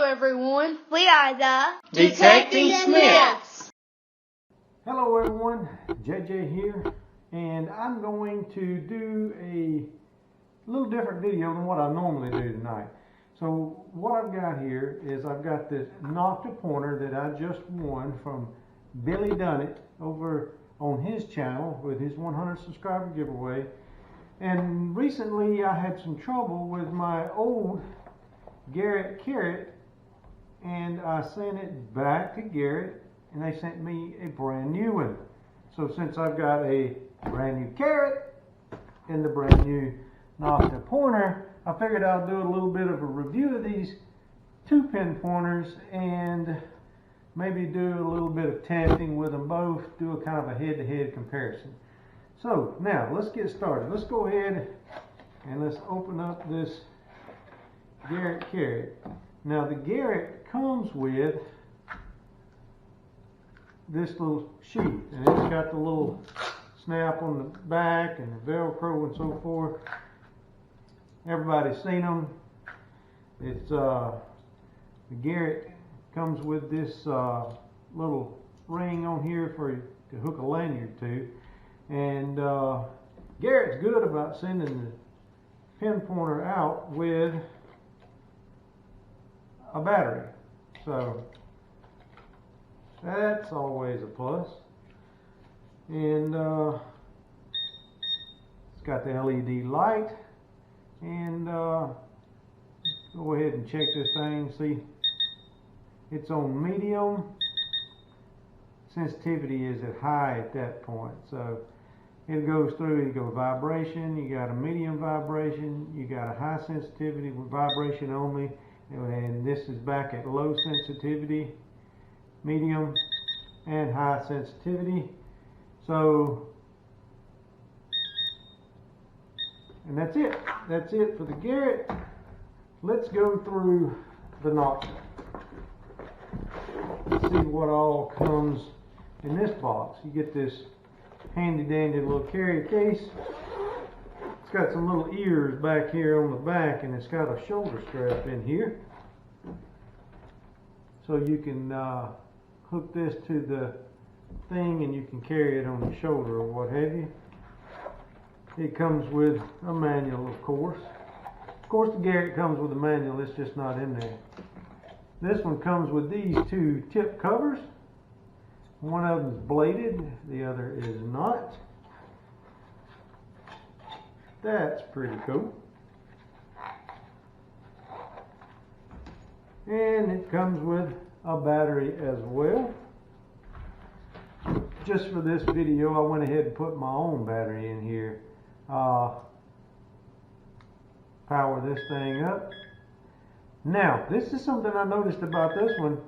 everyone. We are the Detecting Smiths. Hello everyone, JJ here, and I'm going to do a little different video than what I normally do tonight. So what I've got here is I've got this Nokta Pointer that I just won from Billy Dunnett over on his channel with his 100 subscriber giveaway. And recently I had some trouble with my old Garrett carrot, and I sent it back to Garrett and they sent me a brand new one. So since I've got a brand new carrot and the brand new Nokta Pointer, I figured I'll do a little bit of a review of these 2-pin pointers and maybe do a little bit of testing with them both, do a kind of a head-to-head comparison. So now let's get started. Let's go ahead and let's open up this Garrett carrot. Now the Garrett comes with this little sheet, and it's got the little snap on the back and the Velcro and so forth. Everybody's seen them. It's the Garrett comes with this little ring on here for you to hook a lanyard to, and Garrett's good about sending the pin pointer out with a battery, so that's always a plus. And it's got the LED light, and go ahead and check this thing. See, it's on medium. Sensitivity is at high at that point, so it goes through. You go vibration, you got a medium vibration, you got a high sensitivity with vibration only, and this is back at low sensitivity, medium, and high sensitivity. So, and that's it. That's it for the Garrett. Let's go through the Nokta. Let's see what all comes in this box. You get this handy dandy little carry case. It's got some little ears back here on the back, and it's got a shoulder strap in here. So you can hook this to the thing and you can carry it on your shoulder or what have you. It comes with a manual, of course. Of course the Garrett comes with a manual, it's just not in there. This one comes with these two tip covers. One of them is bladed, the other is not. That's pretty cool. And it comes with a battery as well. Just for this video, I went ahead and put my own battery in here. Power this thing up. Now, this is something I noticed about this one,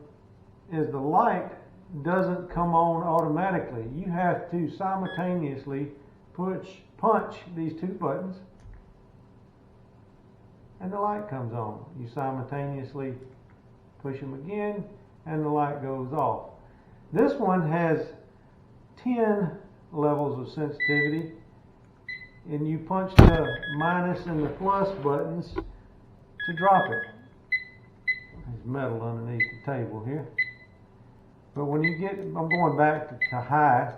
is the light doesn't come on automatically. You have to simultaneously punch these two buttons and the light comes on. You simultaneously push them again and the light goes off. This one has 10 levels of sensitivity, and you punch the minus and the plus buttons to drop it. There's metal underneath the table here. But when you get, I'm going back to high.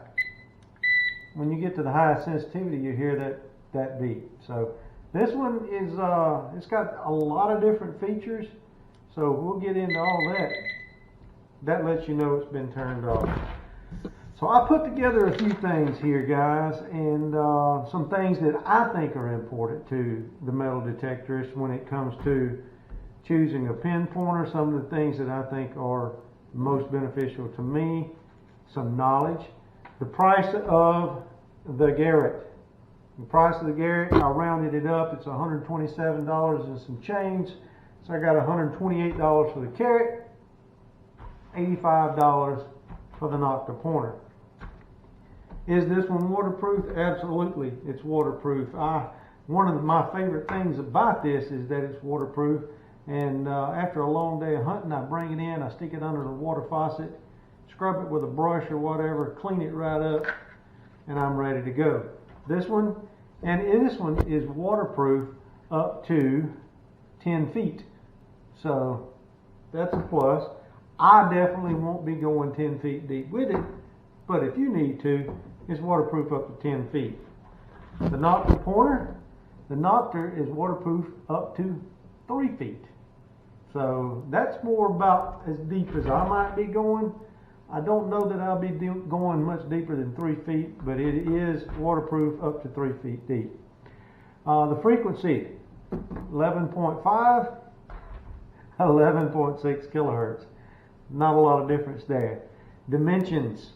When you get to the high sensitivity, you hear that beep. So this one is, it's got a lot of different features. So we'll get into all that. That lets you know it's been turned off. So I put together a few things here, guys, and some things that I think are important to the metal detectorist when it comes to choosing a pin pointer. Some of the things that I think are most beneficial to me, some knowledge. The price of the Garrett. The price of the Garrett, I rounded it up. It's $127 and some change. So I got $128 for the carrot, $85 for the Nokta Pointer. Is this one waterproof? Absolutely, it's waterproof. One of my favorite things about this is that it's waterproof. And after a long day of hunting, I bring it in, I stick it under the water faucet, scrub it with a brush or whatever, clean it right up, and I'm ready to go. This one is waterproof up to 10 feet. So That's a plus. I definitely won't be going 10 feet deep with it, but if you need to, it's waterproof up to 10 feet. The Nokta Pointer, the Nokta is waterproof up to 3 feet. So that's more about as deep as I might be going. I don't know that I'll be going much deeper than 3 feet, but it is waterproof up to 3 feet deep. The frequency, 11.5, 11.6 kilohertz. Not a lot of difference there. Dimensions,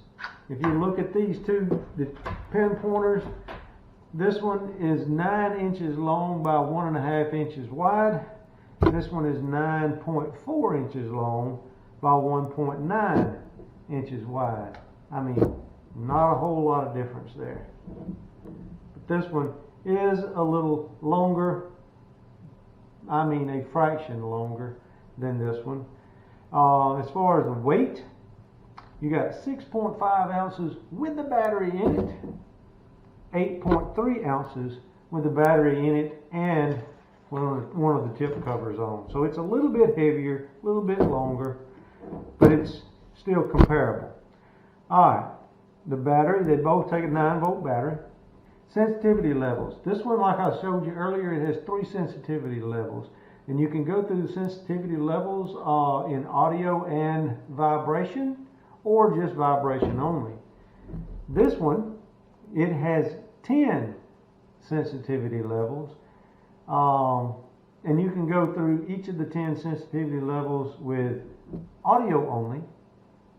if you look at these two, the pen pointers, this one is 9 inches long by 1.5 inches wide. This one is 9.4 inches long by 1.9 inches wide. I mean, not a whole lot of difference there. But this one is a little longer, I mean a fraction longer than this one. As far as the weight, you got 6.5 ounces with the battery in it, 8.3 ounces with the battery in it, and one of the tip covers on. So it's a little bit heavier, a little bit longer, but it's still comparable. Alright, the battery, they both take a 9-volt battery. Sensitivity levels. This one, like I showed you earlier, it has 3 sensitivity levels. And you can go through the sensitivity levels in audio and vibration, or just vibration only. This one, it has 10 sensitivity levels. And you can go through each of the 10 sensitivity levels with audio only,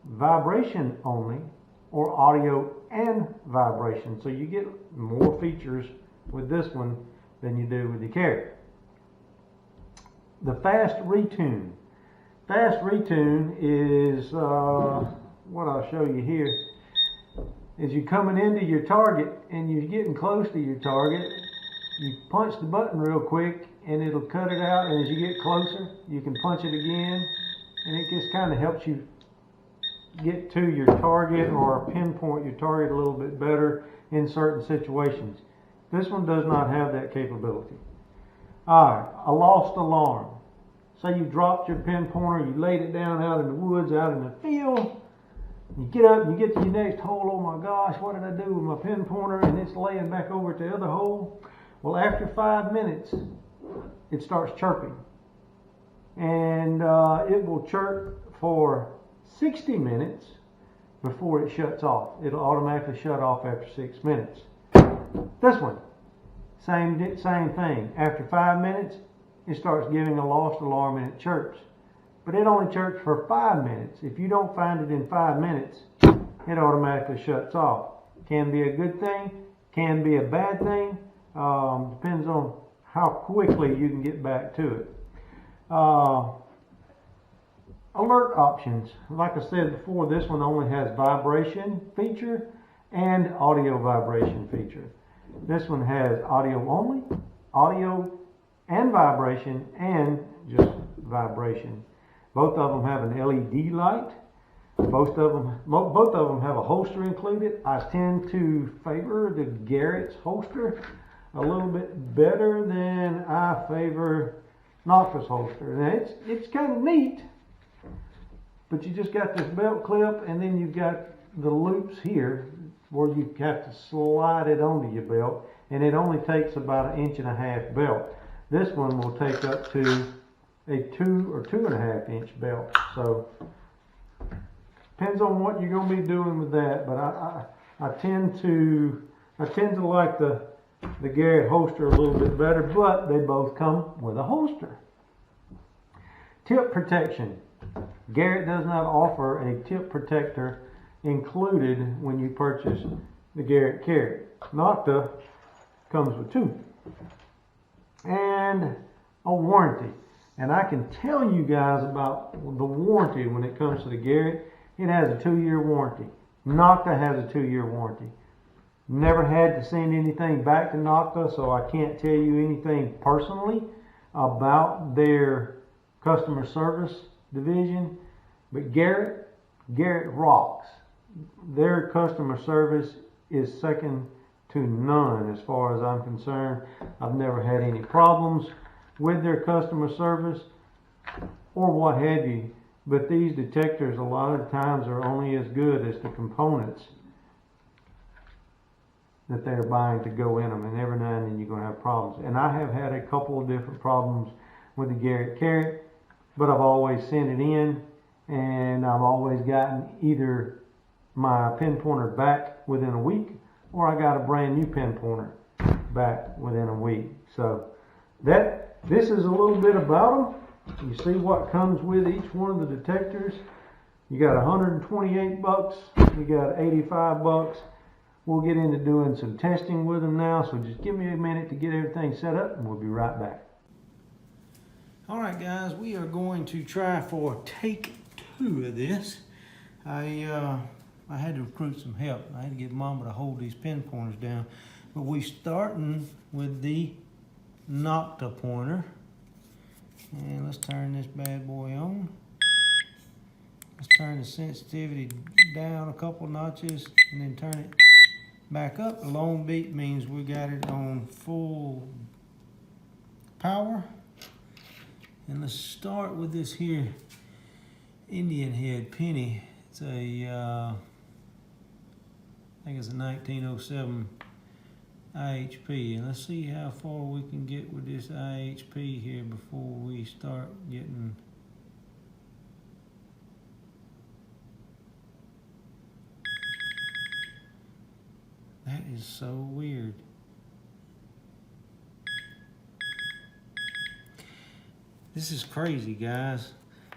vibration only, or audio and vibration. So you get more features with this one than you do with the Garrett. The fast retune. Fast retune is what I'll show you here. As you're coming into your target and you're getting close to your target, you punch the button real quick and it'll cut it out, and as you get closer you can punch it again, and it just kind of helps you get to your target or pinpoint your target a little bit better in certain situations. This one does not have that capability. Alright, a lost alarm. Say you dropped your pen pointer, you laid it down out in the woods, out in the field. You get up and you get to your next hole, oh my gosh, what did I do with my pen pointer? And it's laying back over at the other hole. Well, after 5 minutes, it starts chirping. And it will chirp for 60 minutes before it shuts off. It'll automatically shut off after 6 minutes. This one, same thing. After 5 minutes, it starts giving a lost alarm and it chirps. But it only chirps for 5 minutes. If you don't find it in 5 minutes, it automatically shuts off. Can be a good thing, can be a bad thing. Depends on how quickly you can get back to it. Alert options. Like I said before, this one only has vibration feature and audio vibration feature. This one has audio only, audio and vibration, and just vibration. Both of them have an LED light. Both of them have a holster included. I tend to favor the Garrett's holster a little bit better than I favor Nokta's holster. Now it's kind of neat, but you just got this belt clip, and then you've got the loops here where you have to slide it onto your belt, and it only takes about 1.5 inch belt. This one will take up to a 2 or 2.5 inch belt. So depends on what you're going to be doing with that, but I tend to like the Garrett holster a little bit better, but they both come with a holster. Tip protection. Garrett does not offer a tip protector included when you purchase the Garrett Carry. Nokta comes with 2. And a warranty. And I can tell you guys about the warranty when it comes to the Garrett. It has a 2-year warranty. Nokta has a 2-year warranty. Never had to send anything back to Nokta, so I can't tell you anything personally about their customer service division. But Garrett rocks. Their customer service is second to none as far as I'm concerned. I've never had any problems with their customer service or what have you. But these detectors a lot of times are only as good as the components that they're buying to go in them, and every now and then you're going to have problems. And I have had a couple of different problems with the Garrett Carrot, but I've always sent it in, and I've always gotten either my pin pointer back within a week, or I got a brand new pin pointer back within a week. So this is a little bit about them. You see what comes with each one of the detectors. You got 128 bucks, you got 85 bucks. We'll get into doing some testing with them now, so just give me a minute to get everything set up and we'll be right back. Alright guys, we are going to try for take 2 of this. I had to recruit some help. I had to get Mama to hold these pin pointers down. But we're starting with the Nokta Pointer. And let's turn this bad boy on. Let's turn the sensitivity down a couple notches and then turn it back up. The long beep means we got it on full power. And let's start with this here Indian head penny. It's a, I think it's a 1907 IHP. And let's see how far we can get with this IHP here before we start getting that is so weird. This is crazy, guys.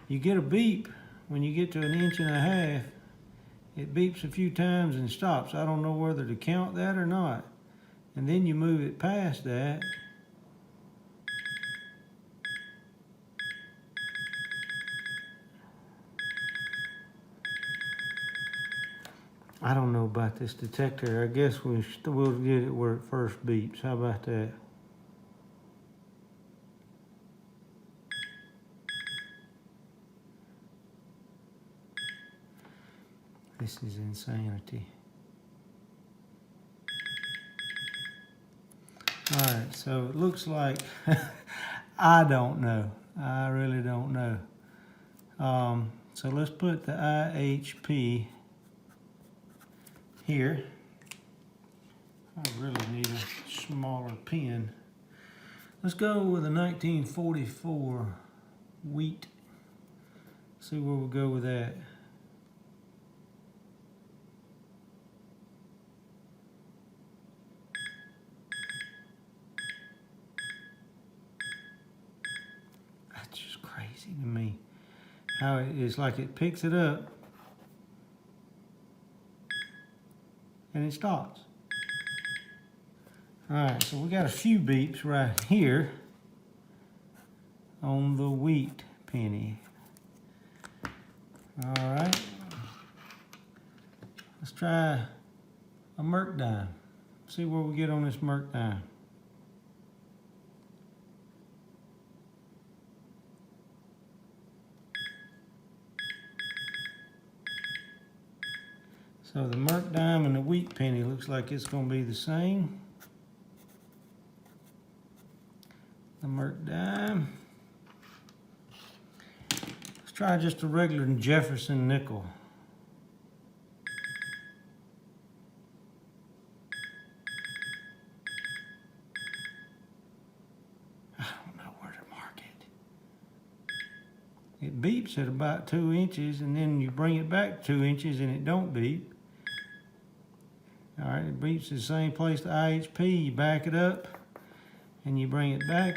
You get a beep when you get to 1.5 inches. It beeps a few times and stops. I don't know whether to count that or not. And then you move it past that. I don't know about this detector. I guess we'll get it where it first beeps. How about that? This is insanity. Alright, so it looks like, I don't know. I really don't know. So let's put the IHP here. I really need a smaller pen. Let's go with a 1944 wheat. See where we'll go with that. That's just crazy to me. How it is like it picks it up and it stops. Alright, so we got a few beeps right here on the wheat penny. Alright, let's try a Merc dime. See where we get on this Merc dime. So the Merc dime and the wheat penny looks like it's going to be the same. The Merc dime. Let's try just a regular Jefferson nickel. I don't know where to mark it. It beeps at about 2 inches, and then you bring it back 2 inches and it don't beep. Alright, it beeps the same place the IHP. You back it up and you bring it back.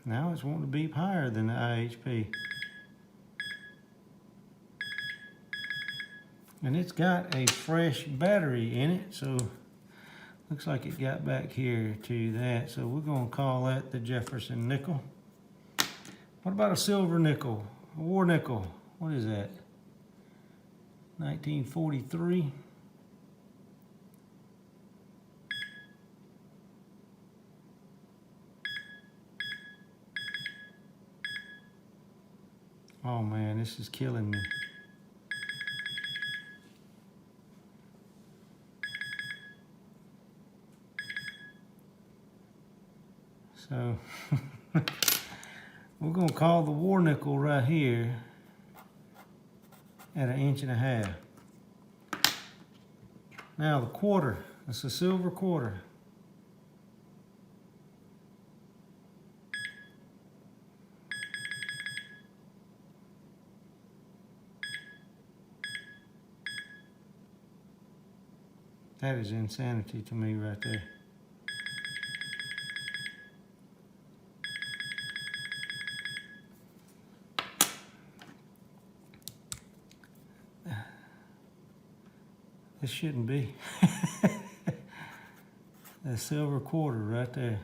Now it's wanting to beep higher than the IHP. And it's got a fresh battery in it, so looks like it got back here to that. So we're going to call that the Jefferson nickel. What about a silver nickel? A war nickel? What is that? 1943. Oh man, this is killing me. So we're going to call the war nickel right here at 1.5 inches. Now the quarter, it's a silver quarter. That is insanity to me right there. This shouldn't be. A silver quarter right there.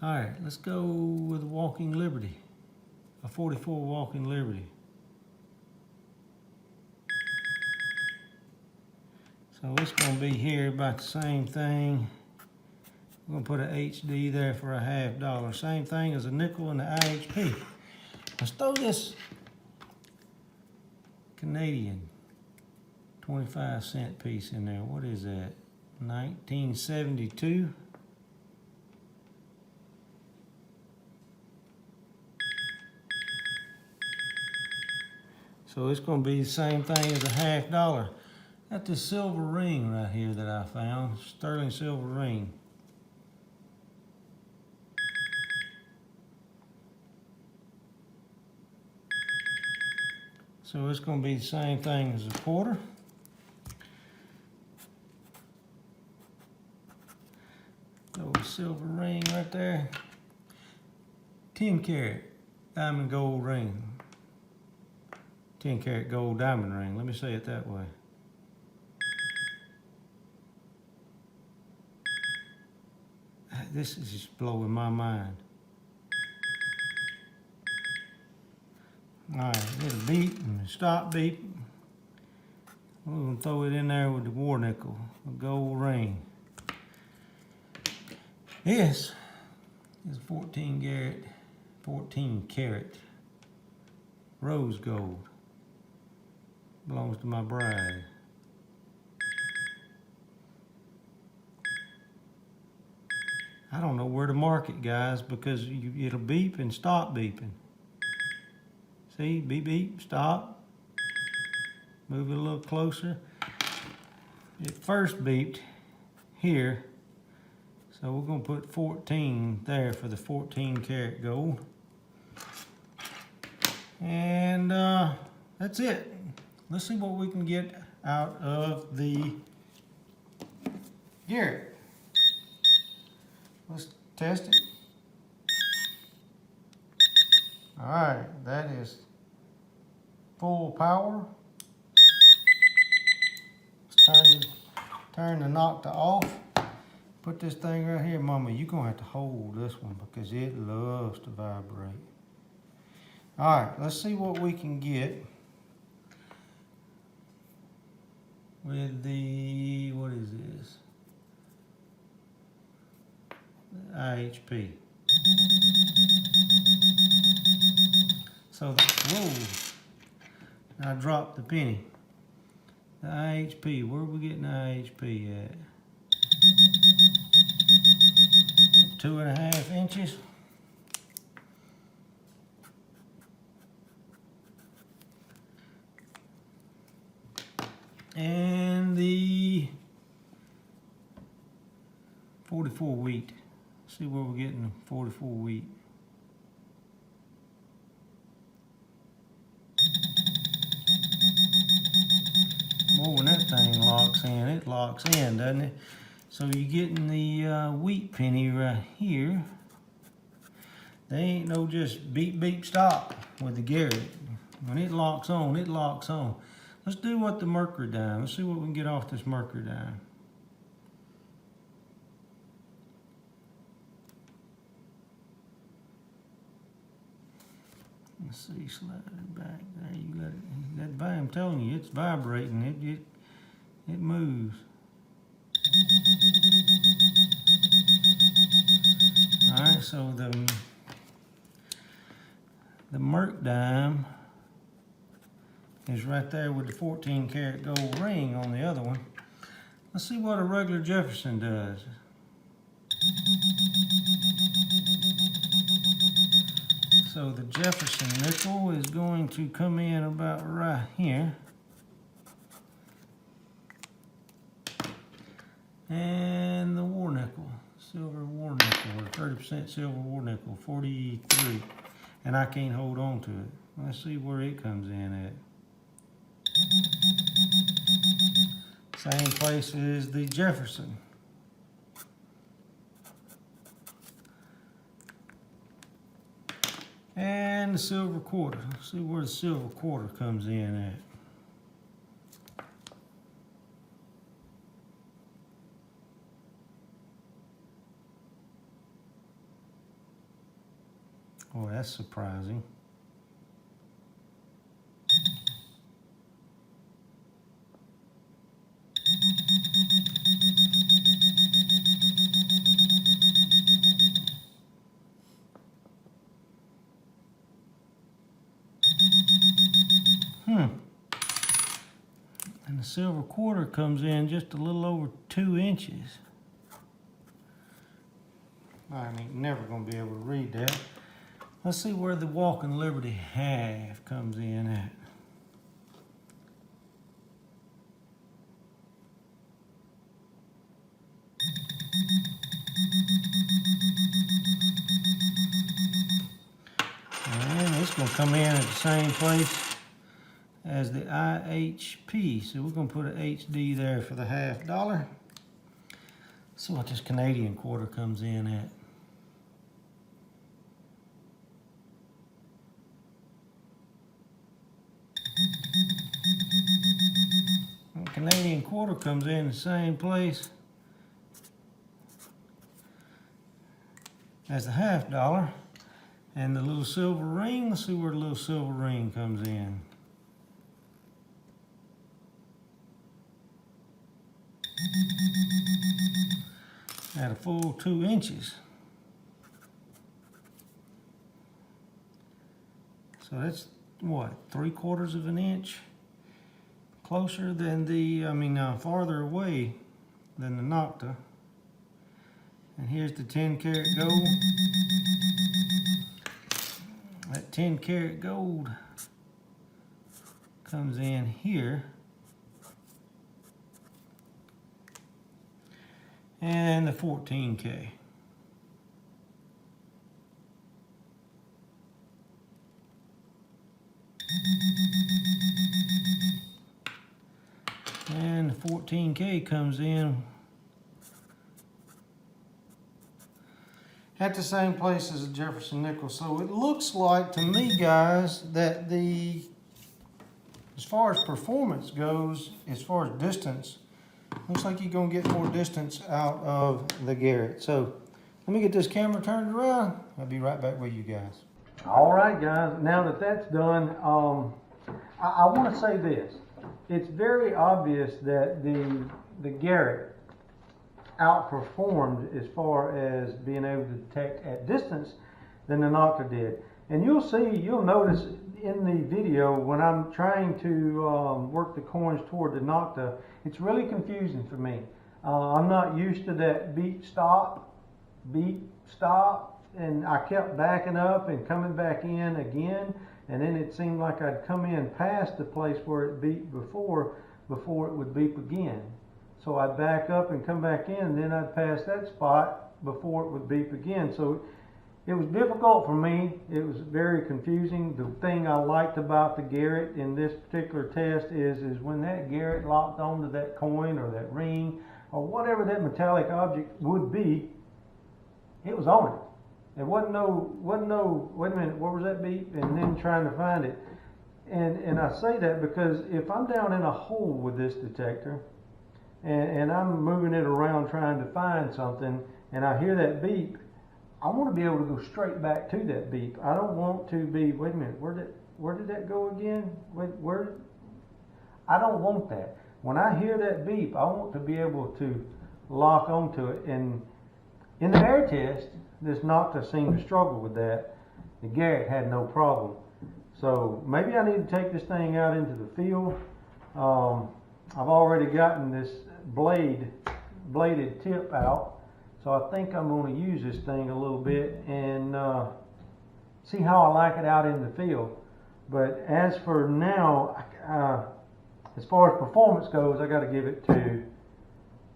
All right, let's go with Walking Liberty. A 44 Walking Liberty. So it's going to be here about the same thing. We're going to put an HD there for a $0.50. Same thing as a nickel and the IHP. Let's throw this Canadian 25-cent piece in there. What is that? 1972. So it's going to be the same thing as a $0.50. Got this silver ring right here that I found. Sterling silver ring. So it's going to be the same thing as a quarter. Little silver ring right there. 10 karat diamond gold ring. 10 karat gold diamond ring. Let me say it that way. This is just blowing my mind. Alright, it'll beep and stop beep. We're going to throw it in there with the war nickel, a gold ring. This is 14 karat rose gold. Belongs to my bride. I don't know where to mark it, guys, because it'll beep and stop beeping. See, beep, beep, stop. Move it a little closer. It first beeped here, so we're going to put 14 there for the 14 karat gold. And that's it. Let's see what we can get out of the Garrett. Let's test it. All right, that is full power. Let's turn the Nokta off. Put this thing right here. Mama, you're gonna have to hold this one because it loves to vibrate. All right, let's see what we can get with the, what is this? The IHP. So, whoa, I dropped the penny. The IHP, where are we getting the IHP at? 2.5 inches. And the 44 wheat. See where we're getting the 44 wheat. Boy, when that thing locks in, it locks in, doesn't it? So you're getting the wheat penny right here. They ain't no just beep, beep, stop with the Garrett. When it locks on, it locks on. Let's do what the mercury dime. Let's see what we can get off this mercury dime. Let's see, slide it back. There you got it. That I'm telling you, it's vibrating. It moves. All right, so the merc dime is right there with the 14 karat gold ring on the other one. Let's see what a regular Jefferson does. So the Jefferson nickel is going to come in about right here. And the war nickel, silver war nickel, or 30% silver war nickel, 43. And I can't hold on to it. Let's see where it comes in at. Same place as the Jefferson. And the silver quarter. Let's see where the silver quarter comes in at. Oh, that's surprising. And the silver quarter comes in just a little over 2 inches. I ain't never gonna be able to read that. Let's see where the Walking Liberty half comes in at. And it's going to come in at the same place as the IHP. So we're going to put an HD there for the $50. See what this Canadian quarter comes in at. The Canadian quarter comes in the same place as the $50. And the little silver ring, let's see where the little silver ring comes in. At a full 2 inches. So that's what, 3/4 of an inch closer than the, farther away than the Nokta. And here's the 10-karat gold. That 10-karat gold comes in here. And the 14K. And the 14K comes in at the same place as the Jefferson nickel. So it looks like to me, guys, that as far as performance goes, as far as distance, looks like you're gonna get more distance out of the Garrett. So let me get this camera turned around. I'll be right back with you guys. All right, guys, now that that's done, I want to say this. It's very obvious that the Garrett outperformed as far as being able to detect at distance than the Nokta did. And you'll notice in the video when I'm trying to work the coins toward the Nokta, it's really confusing for me. I'm not used to that beep, stop, and I kept backing up and coming back in again, and then it seemed like I'd come in past the place where it beeped before it would beep again. So I'd back up and come back in, and then I'd pass that spot before it would beep again. So it was difficult for me. It was very confusing. The thing I liked about the Garrett in this particular test is when that Garrett locked onto that coin or that ring or whatever that metallic object would be, it was on it. It wasn't no, wait a minute, what was that beep? And then trying to find it. And I say that because if I'm down in a hole with this detector and I'm moving it around trying to find something and I hear that beep, I want to be able to go straight back to that beep. I don't want to be, wait a minute, where did that go again? I don't want that. When I hear that beep, I want to be able to lock onto it. And in the air test, this Nokta seemed to struggle with that. The Garrett had no problem. So maybe I need to take this thing out into the field. I've already gotten this bladed tip out. So I think I'm going to use this thing a little bit and see how I like it out in the field. But as for now, as far as performance goes, I got to give it to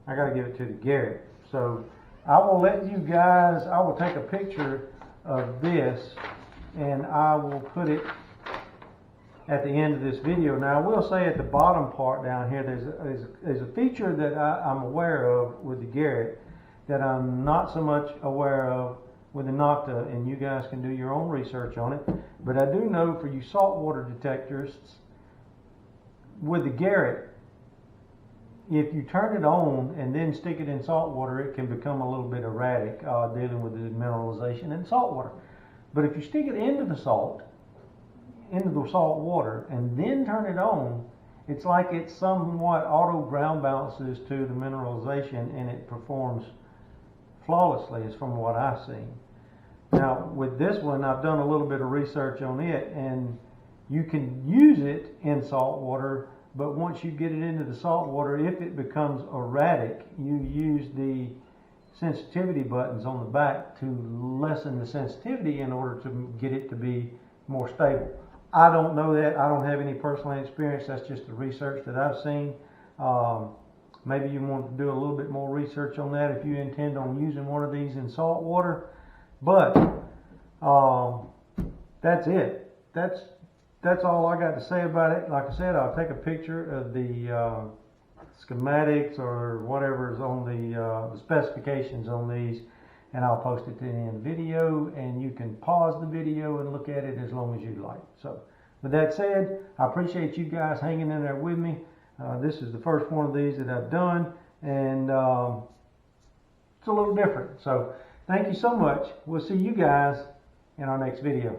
the Garrett. So I will let you guys. I will take a picture of this and I will put it at the end of this video. Now I will say at the bottom part down here, there's a feature that I'm aware of with the Garrett that I'm not so much aware of with the Nokta, and you guys can do your own research on it. But I do know for you saltwater detectors, with the Garrett, if you turn it on and then stick it in salt water, it can become a little bit erratic dealing with the mineralization in salt water. But if you stick it into the salt water, and then turn it on, it's like it somewhat auto ground balances to the mineralization, and it performs flawlessly, is from what I've seen. Now with this one, I've done a little bit of research on it, and you can use it in salt water, but once you get it into the salt water, if it becomes erratic, you use the sensitivity buttons on the back to lessen the sensitivity in order to get it to be more stable. I don't know that. I don't have any personal experience. That's just the research that I've seen. Maybe you want to do a little bit more research on that if you intend on using one of these in salt water. But that's it. That's all I got to say about it. Like I said, I'll take a picture of the schematics or whatever is on the specifications on these, and I'll post it to the end of the video, and you can pause the video and look at it as long as you like. So with that said, I appreciate you guys hanging in there with me. This is the first one of these that I've done, and it's a little different. So thank you so much. We'll see you guys in our next video.